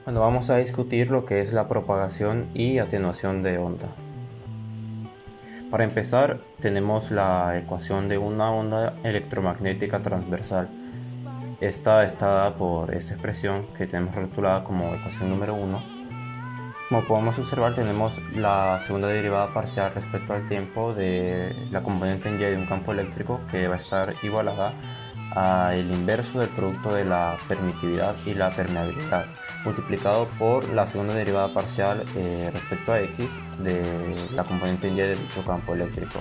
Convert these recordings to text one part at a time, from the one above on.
Bueno, vamos a discutir lo que es la propagación y atenuación de onda. Para empezar, tenemos la ecuación de una onda electromagnética transversal. Esta está dada por esta expresión que tenemos rotulada como ecuación número 1. Como podemos observar, tenemos la segunda derivada parcial respecto al tiempo de la componente en Y de un campo eléctrico, que va a estar igualada al inverso del producto de la permitividad y la permeabilidad, multiplicado por la segunda derivada parcial respecto a X de la componente en Y de dicho campo eléctrico.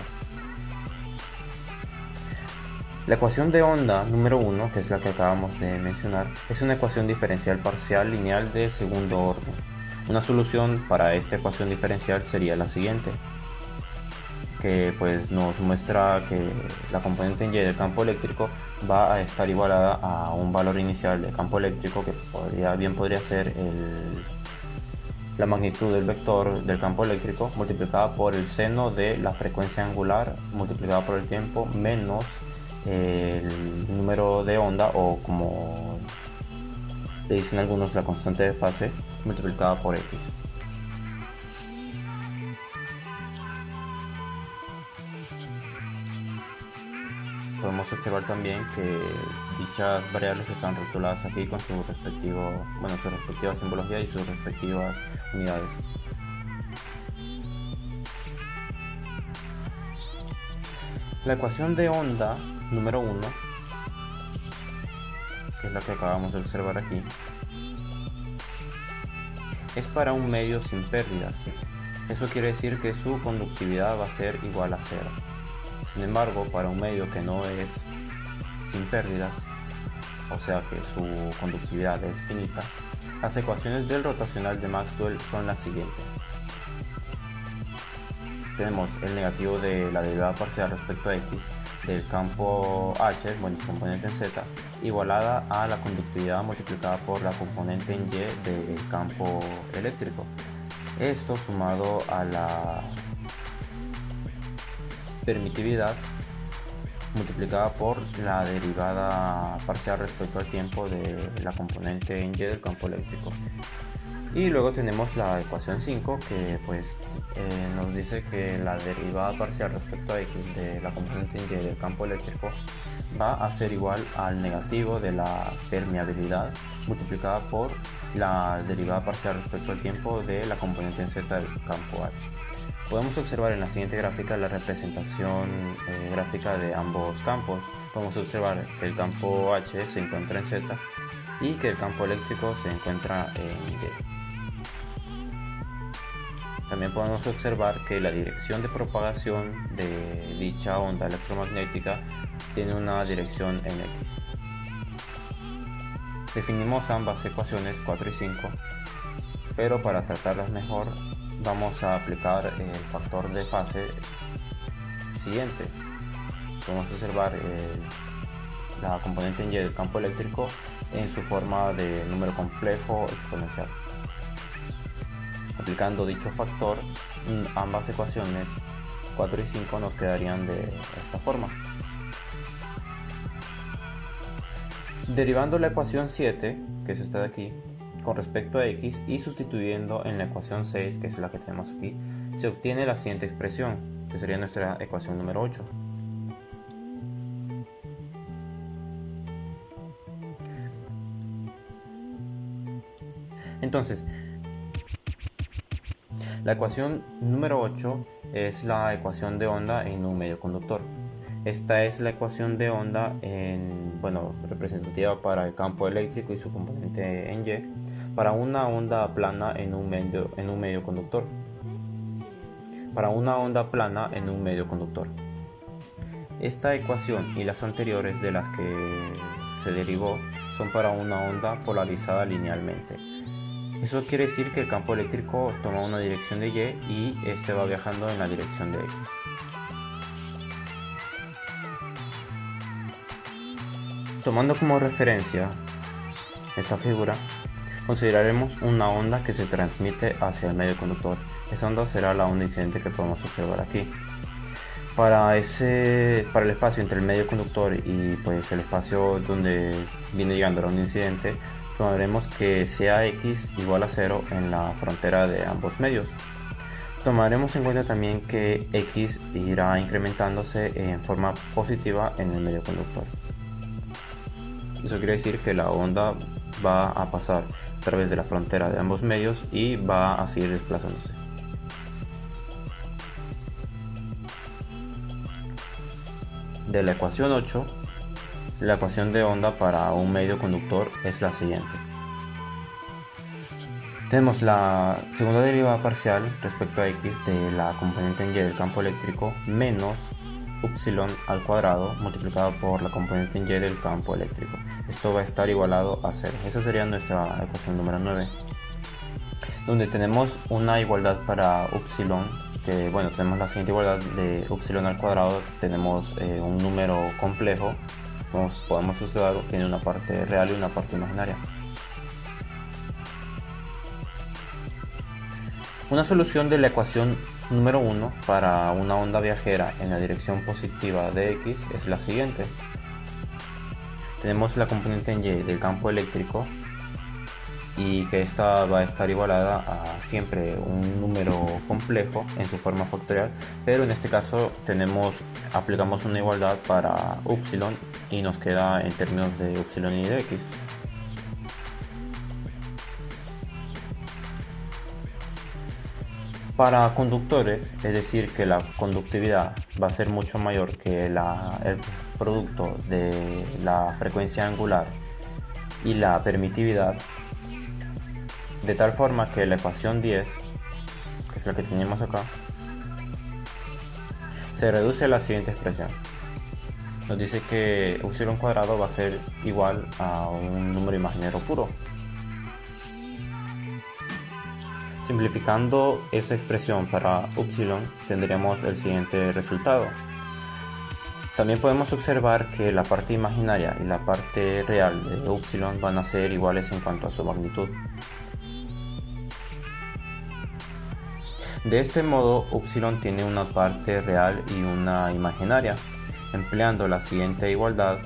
La ecuación de onda número 1, que es la que acabamos de mencionar, es una ecuación diferencial parcial lineal de segundo orden. Una solución para esta ecuación diferencial sería la siguiente, que pues nos muestra que la componente en Y del campo eléctrico va a estar igualada a un valor inicial del campo eléctrico, que podría ser la magnitud del vector del campo eléctrico multiplicada por el seno de la frecuencia angular multiplicada por el tiempo menos el número de onda, o como le dicen algunos, la constante de fase multiplicada por X. Podemos observar también que dichas variables están rotuladas aquí con su respectiva simbología y sus respectivas unidades. La ecuación de onda número 1, que es la que acabamos de observar aquí, es para un medio sin pérdidas. Eso quiere decir que su conductividad va a ser igual a 0. Sin embargo, para un medio que no es sin pérdidas, o sea que su conductividad es finita, las ecuaciones del rotacional de Maxwell son las siguientes. Tenemos el negativo de la derivada parcial respecto a X del campo H, su componente en Z, igualada a la conductividad multiplicada por la componente en Y del campo eléctrico. Esto sumado a la permitividad multiplicada por la derivada parcial respecto al tiempo de la componente en Y del campo eléctrico. Y luego tenemos la ecuación 5, que nos dice que la derivada parcial respecto a X de la componente en Y del campo eléctrico va a ser igual al negativo de la permeabilidad multiplicada por la derivada parcial respecto al tiempo de la componente en Z del campo H. Podemos observar en la siguiente gráfica la representación gráfica de ambos campos. Podemos observar que el campo H se encuentra en Z y que el campo eléctrico se encuentra en Y. También podemos observar que la dirección de propagación de dicha onda electromagnética tiene una dirección en X. Definimos ambas ecuaciones 4 y 5, pero para tratarlas mejor vamos a aplicar el factor de fase siguiente. Podemos observar la componente en Y del campo eléctrico en su forma de número complejo exponencial. Aplicando dicho factor, ambas ecuaciones 4 y 5 nos quedarían de esta forma. Derivando la ecuación 7, que es esta de aquí, con respecto a X, y sustituyendo en la ecuación 6, que es la que tenemos aquí, se obtiene la siguiente expresión, que sería nuestra ecuación número 8. Entonces, la ecuación número 8 es la ecuación de onda en un medio conductor. Esta es la ecuación de onda representativa para el campo eléctrico y su componente en Y, para una onda plana en un medio conductor. Para una onda plana en un medio conductor. Esta ecuación y las anteriores de las que se derivó son para una onda polarizada linealmente. Eso quiere decir que el campo eléctrico toma una dirección de Y y este va viajando en la dirección de X. Tomando como referencia esta figura, consideraremos una onda que se transmite hacia el medio conductor. Esa onda será la onda incidente que podemos observar aquí. Para el espacio entre el medio conductor y el espacio donde viene llegando la onda incidente, tomaremos que sea x igual a 0 en la frontera de ambos medios. Tomaremos en cuenta también que x irá incrementándose en forma positiva en el medio conductor. Eso quiere decir que la onda va a pasar a través de la frontera de ambos medios y va a seguir desplazándose. De la ecuación 8, la ecuación de onda para un medio conductor es la siguiente. Tenemos la segunda derivada parcial respecto a x de la componente en y del campo eléctrico menos upsilon al cuadrado multiplicado por la componente en y del campo eléctrico. Esto va a estar igualado a 0. Esa sería nuestra ecuación número 9, donde tenemos una igualdad para upsilon, que bueno, tenemos la siguiente igualdad de upsilon al cuadrado. Tenemos un número complejo, podemos observar que tiene una parte real y una parte imaginaria. Una solución de la ecuación número 1 para una onda viajera en la dirección positiva de x es la siguiente. Tenemos la componente en y del campo eléctrico y que esta va a estar igualada a siempre un número complejo en su forma factorial, pero en este caso aplicamos una igualdad para upsilon y nos queda en términos de upsilon y de x. Para conductores, es decir, que la conductividad va a ser mucho mayor que el producto de la frecuencia angular y la permitividad, de tal forma que la ecuación 10, que es la que tenemos acá, se reduce a la siguiente expresión. Nos dice que upsilon cuadrado va a ser igual a un número imaginario puro. Simplificando esa expresión para upsilon, tendríamos el siguiente resultado. También podemos observar que la parte imaginaria y la parte real de upsilon van a ser iguales en cuanto a su magnitud. De este modo, upsilon tiene una parte real y una imaginaria. Empleando la siguiente igualdad,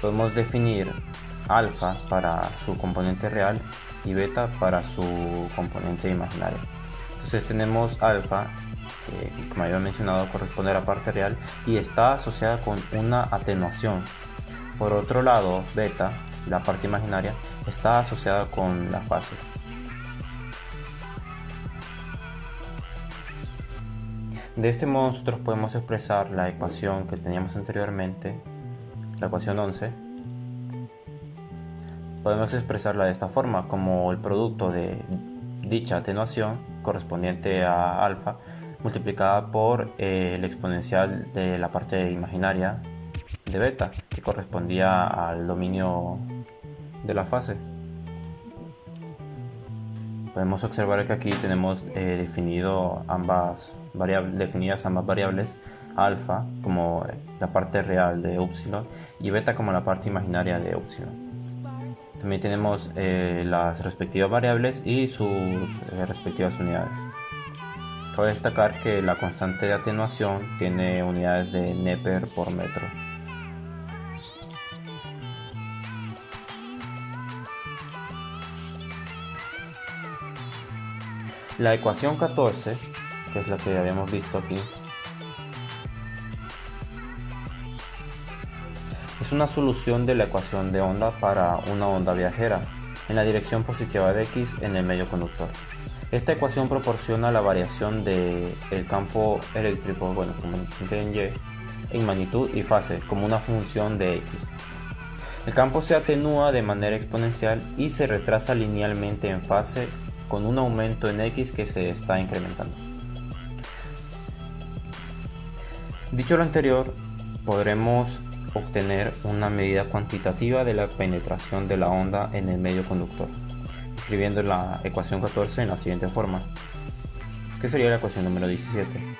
podemos definir alfa para su componente real y beta para su componente imaginaria. Entonces tenemos alfa, que como había mencionado corresponde a la parte real y está asociada con una atenuación. Por otro lado, beta, la parte imaginaria, está asociada con la fase. De este modo nosotros podemos expresar la ecuación que teníamos anteriormente, la ecuación 11. Podemos expresarla de esta forma, como el producto de dicha atenuación correspondiente a alfa multiplicada por el exponencial de la parte imaginaria de beta, que correspondía al dominio de la fase. Podemos observar que aquí tenemos definidas ambas variables, alfa como la parte real de upsilon y beta como la parte imaginaria de upsilon. También tenemos las respectivas variables y sus respectivas unidades. Cabe destacar que la constante de atenuación tiene unidades de Neper por metro. La ecuación 14, que es la que habíamos visto aquí, es una solución de la ecuación de onda para una onda viajera en la dirección positiva de x en el medio conductor. Esta ecuación proporciona la variación del campo eléctrico, componente en y, en magnitud y fase como una función de x. El campo se atenúa de manera exponencial y se retrasa linealmente en fase con un aumento en x que se está incrementando. Dicho lo anterior, podremos obtener una medida cuantitativa de la penetración de la onda en el medio conductor, escribiendo la ecuación 14 en la siguiente forma, que sería la ecuación número 17.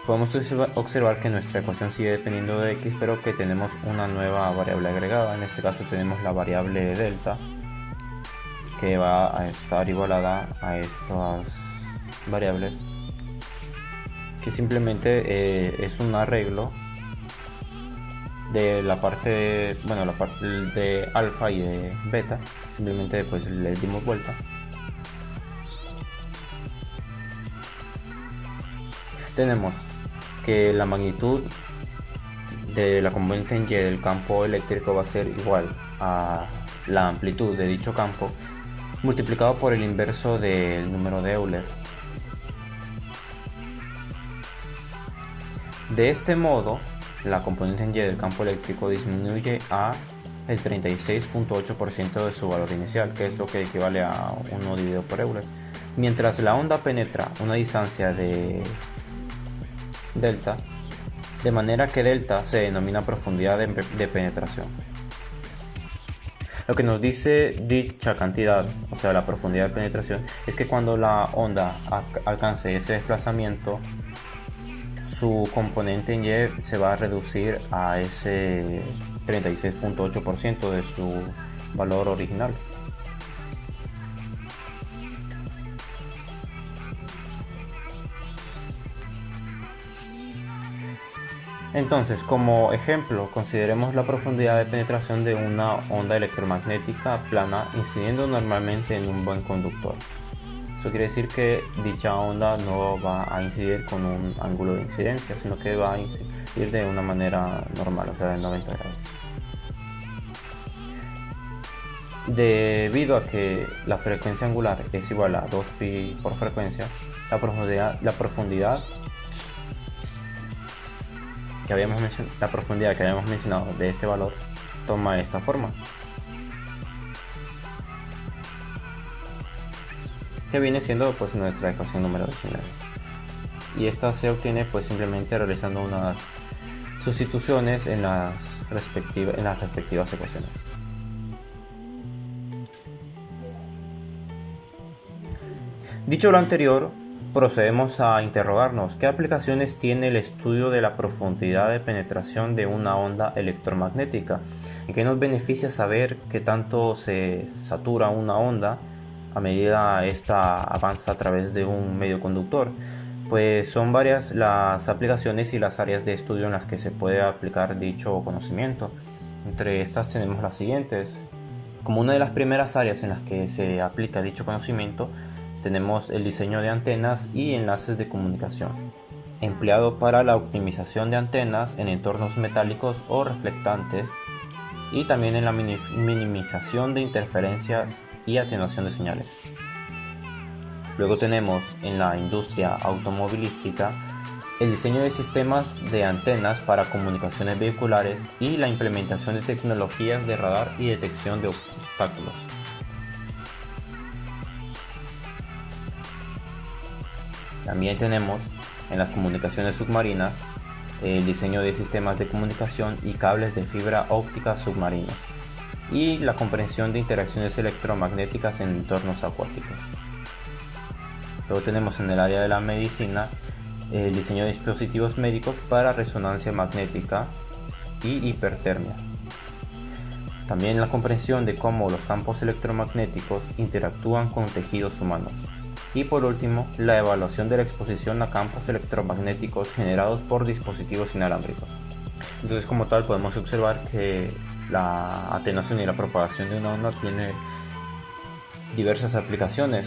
Podemos observar que nuestra ecuación sigue dependiendo de x, pero que tenemos una nueva variable agregada. En este caso tenemos la variable delta, que va a estar igualada a estas variables, que simplemente es un arreglo de la parte, bueno, la parte de alfa y de beta, simplemente pues le dimos vuelta. Tenemos que la magnitud de la componente en Y del campo eléctrico va a ser igual a la amplitud de dicho campo multiplicado por el inverso del número de Euler. De este modo, la componente en Y del campo eléctrico disminuye a el 36.8% de su valor inicial, que es lo que equivale a 1 dividido por Euler, mientras la onda penetra una distancia de delta, de manera que delta se denomina profundidad de penetración. Lo que nos dice dicha cantidad, o sea la profundidad de penetración, es que cuando la onda alcance ese desplazamiento, su componente en Y se va a reducir a ese 36.8% de su valor original. Entonces, como ejemplo, consideremos la profundidad de penetración de una onda electromagnética plana incidiendo normalmente en un buen conductor. Eso quiere decir que dicha onda no va a incidir con un ángulo de incidencia, sino que va a incidir de una manera normal, o sea, de 90 grados. Debido a que la frecuencia angular es igual a 2pi por frecuencia, la profundidad que habíamos mencionado de este valor toma esta forma, que viene siendo pues nuestra ecuación número 19, y esta se obtiene pues simplemente realizando unas sustituciones en las respectivas ecuaciones. Dicho lo anterior, procedemos a interrogarnos qué aplicaciones tiene el estudio de la profundidad de penetración de una onda electromagnética, en qué nos beneficia saber qué tanto se satura una onda a medida esta avanza a través de un medio conductor. Pues son varias las aplicaciones y las áreas de estudio en las que se puede aplicar dicho conocimiento. Entre estas tenemos las siguientes. Como una de las primeras áreas en las que se aplica dicho conocimiento, tenemos el diseño de antenas y enlaces de comunicación, empleado para la optimización de antenas en entornos metálicos o reflectantes, y también en la minimización de interferencias y atenuación de señales. Luego tenemos en la industria automovilística el diseño de sistemas de antenas para comunicaciones vehiculares y la implementación de tecnologías de radar y detección de obstáculos. También tenemos en las comunicaciones submarinas el diseño de sistemas de comunicación y cables de fibra óptica submarinos y la comprensión de interacciones electromagnéticas en entornos acuáticos. Luego tenemos en el área de la medicina el diseño de dispositivos médicos para resonancia magnética y hipertermia. También la comprensión de cómo los campos electromagnéticos interactúan con tejidos humanos. Y por último, la evaluación de la exposición a campos electromagnéticos generados por dispositivos inalámbricos. Entonces, como tal, podemos observar que la atenuación y la propagación de una onda tiene diversas aplicaciones.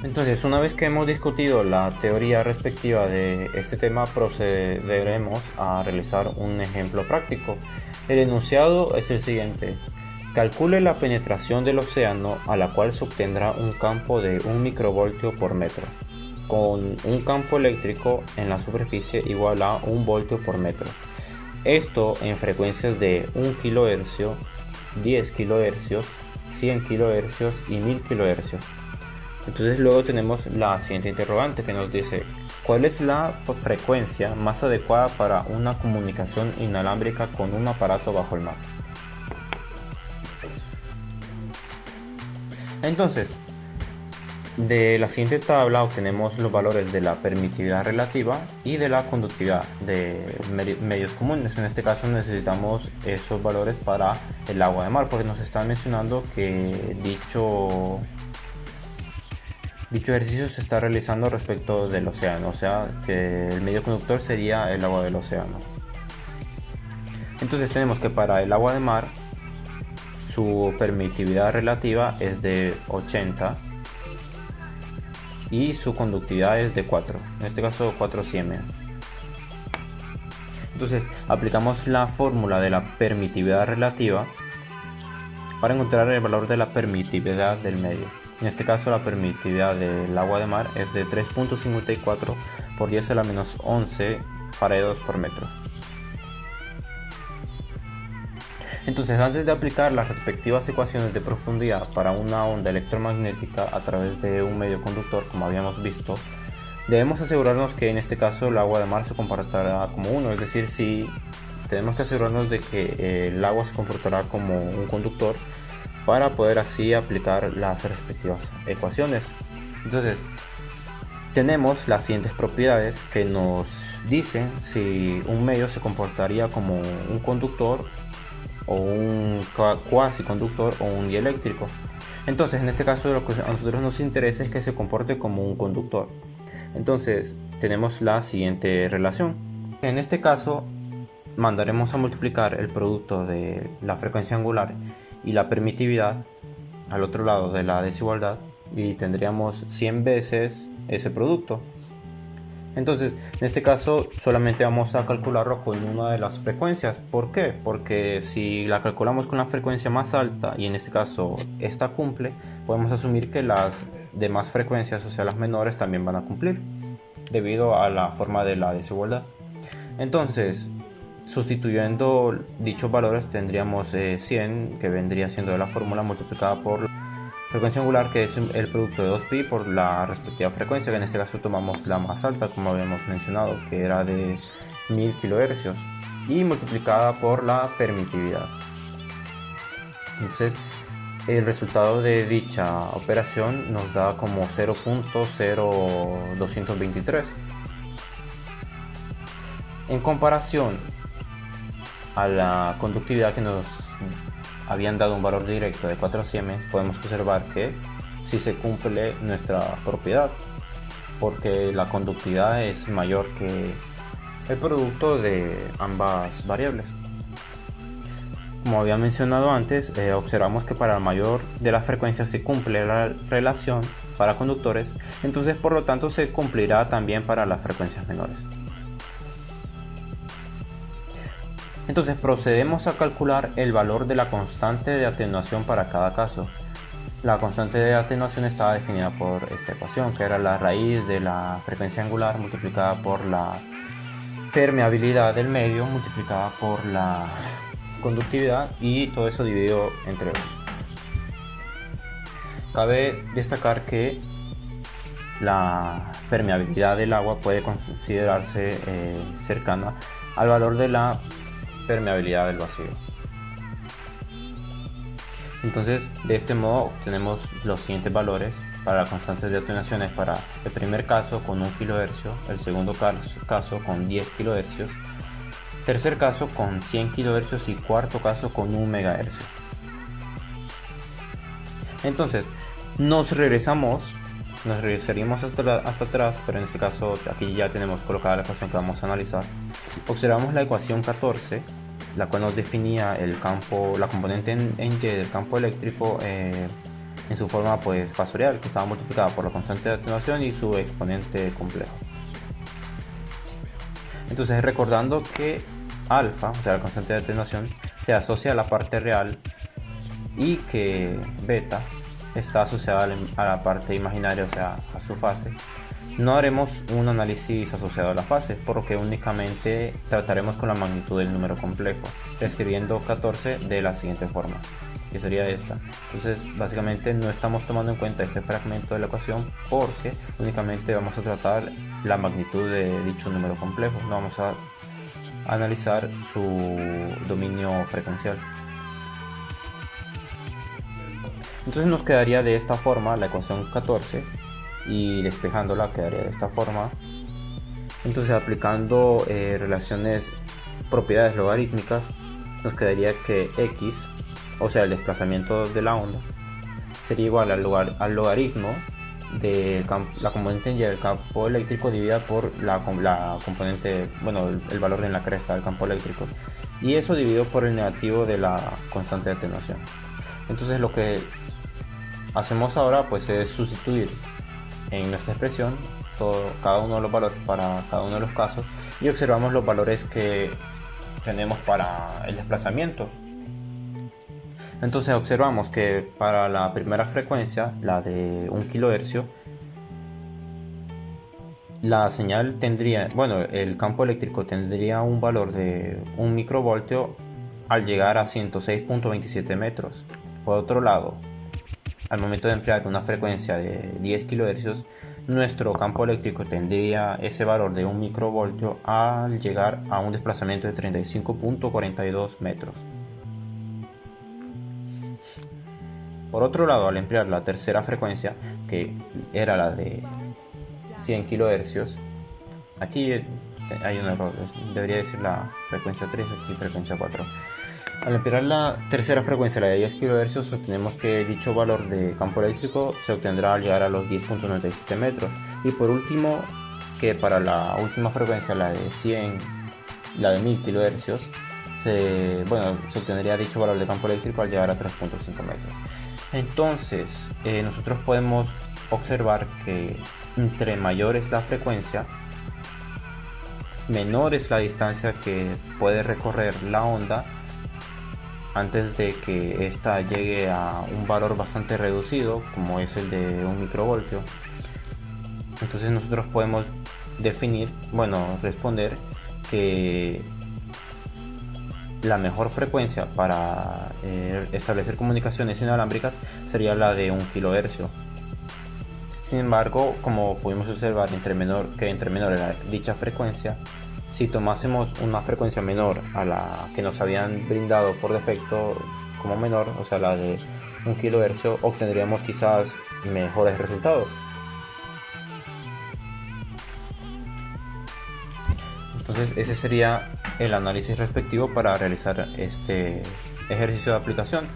Entonces, una vez que hemos discutido la teoría respectiva de este tema, procederemos a realizar un ejemplo práctico. El enunciado es el siguiente. Calcule la penetración del océano a la cual se obtendrá un campo de 1 microvoltio por metro, con un campo eléctrico en la superficie igual a 1 voltio por metro. Esto en frecuencias de 1 kHz, 10 kHz, 100 kHz y 1000 kHz. Entonces luego tenemos la siguiente interrogante que nos dice: ¿cuál es la frecuencia más adecuada para una comunicación inalámbrica con un aparato bajo el mar? Entonces, de la siguiente tabla obtenemos los valores de la permitividad relativa y de la conductividad de medios comunes. En este caso necesitamos esos valores para el agua de mar, porque nos están mencionando que Dicho ejercicio se está realizando respecto del océano, o sea que el medio conductor sería el agua del océano. Entonces tenemos que para el agua de mar su permitividad relativa es de 80 y su conductividad es de 4, en este caso 4 siemens. Entonces aplicamos la fórmula de la permitividad relativa para encontrar el valor de la permitividad del medio. En este caso la permitividad del agua de mar es de 3.54 por 10 a la menos 11 farados por metro. Entonces, antes de aplicar las respectivas ecuaciones de profundidad para una onda electromagnética a través de un medio conductor, como habíamos visto, debemos asegurarnos que en este caso el agua de mar se comportará como uno, es decir, si tenemos que asegurarnos de que el agua se comportará como un conductor para poder así aplicar las respectivas ecuaciones. Entonces, tenemos las siguientes propiedades que nos dicen si un medio se comportaría como un conductor o un cuasi conductor o un dieléctrico. Entonces, en este caso lo que a nosotros nos interesa es que se comporte como un conductor. Entonces, tenemos la siguiente relación. En este caso, mandaremos a multiplicar el producto de la frecuencia angular y la permitividad al otro lado de la desigualdad y tendríamos 100 veces ese producto. Entonces, en este caso solamente vamos a calcularlo con una de las frecuencias. ¿Por qué? Porque si la calculamos con la frecuencia más alta y en este caso esta cumple, podemos asumir que las demás frecuencias, o sea las menores, también van a cumplir debido a la forma de la desigualdad. Entonces, sustituyendo dichos valores tendríamos 100, que vendría siendo la fórmula multiplicada por frecuencia angular, que es el producto de 2pi por la respectiva frecuencia, que en este caso tomamos la más alta, como habíamos mencionado, que era de 1000 kHz, y multiplicada por la permitividad. Entonces, el resultado de dicha operación nos da como 0.0223. En comparación a la conductividad que nos habían dado un valor directo de 4 siemens, podemos observar que sí se cumple nuestra propiedad, porque la conductividad es mayor que el producto de ambas variables. Como había mencionado antes, observamos que para la mayor de las frecuencias se cumple la relación para conductores, entonces por lo tanto se cumplirá también para las frecuencias menores. Entonces procedemos a calcular el valor de la constante de atenuación para cada caso. La constante de atenuación estaba definida por esta ecuación, que era la raíz de la frecuencia angular multiplicada por la permeabilidad del medio multiplicada por la conductividad y todo eso dividido entre 2. Cabe destacar que la permeabilidad del agua puede considerarse cercana al valor de la permeabilidad del vacío. Entonces, de este modo obtenemos los siguientes valores para las constantes de atenuaciones para el primer caso con 1 kHz, el segundo caso con 10 kHz, tercer caso con 100 kHz y cuarto caso con 1 MHz. Entonces, nos regresaríamos hasta atrás, pero en este caso aquí ya tenemos colocada la ecuación que vamos a analizar. Observamos la ecuación 14, la cual nos definía el campo, la componente en Y del campo eléctrico en su forma pues fasorial, que estaba multiplicada por la constante de atenuación y su exponente complejo. Entonces, recordando que alfa, o sea la constante de atenuación, se asocia a la parte real y que beta está asociada a la parte imaginaria, o sea a su fase, no haremos un análisis asociado a la fase, por lo que únicamente trataremos con la magnitud del número complejo, escribiendo 14 de la siguiente forma, que sería esta. Entonces básicamente no estamos tomando en cuenta este fragmento de la ecuación porque únicamente vamos a tratar la magnitud de dicho número complejo, no vamos a analizar su dominio frecuencial. Entonces nos quedaría de esta forma la ecuación 14 y despejándola quedaría de esta forma. Entonces aplicando propiedades logarítmicas, nos quedaría que x, o sea el desplazamiento de la onda, sería igual al logaritmo la componente en Y del campo eléctrico dividida por la componente, bueno, el valor en la cresta del campo eléctrico, y eso dividido por el negativo de la constante de atenuación. Entonces lo que hacemos ahora pues es sustituir en nuestra expresión cada uno de los valores para cada uno de los casos, y observamos los valores que tenemos para el desplazamiento. Entonces observamos que para la primera frecuencia, la de 1 kHz, la señal tendría, bueno, el campo eléctrico tendría un valor de 1 microvoltio al llegar a 106.27 metros. Por otro lado, al momento de emplear una frecuencia de 10 kHz, nuestro campo eléctrico tendría ese valor de 1 microvoltio al llegar a un desplazamiento de 35.42 metros. Por otro lado, al emplear la tercera frecuencia, que era la de 100 kHz, aquí hay un error, debería decir la frecuencia 3, aquí frecuencia 4. Al emplear la tercera frecuencia, la de 10 kHz, obtenemos que dicho valor de campo eléctrico se obtendrá al llegar a los 10.97 metros. Y por último, que para la última frecuencia, la de 100, la de 1000 kHz, se obtendría dicho valor de campo eléctrico al llegar a 3.5 metros. Entonces, nosotros podemos observar que entre mayor es la frecuencia, menor es la distancia que puede recorrer la onda antes de que ésta llegue a un valor bastante reducido, como es el de 1 microvoltio. Entonces nosotros podemos responder que la mejor frecuencia para establecer comunicaciones inalámbricas sería la de 1 kHz. Sin embargo, como pudimos observar, entre menor era dicha frecuencia, si tomásemos una frecuencia menor a la que nos habían brindado por defecto como menor, o sea la de 1 kHz, obtendríamos quizás mejores resultados. Entonces ese sería el análisis respectivo para realizar este ejercicio de aplicación.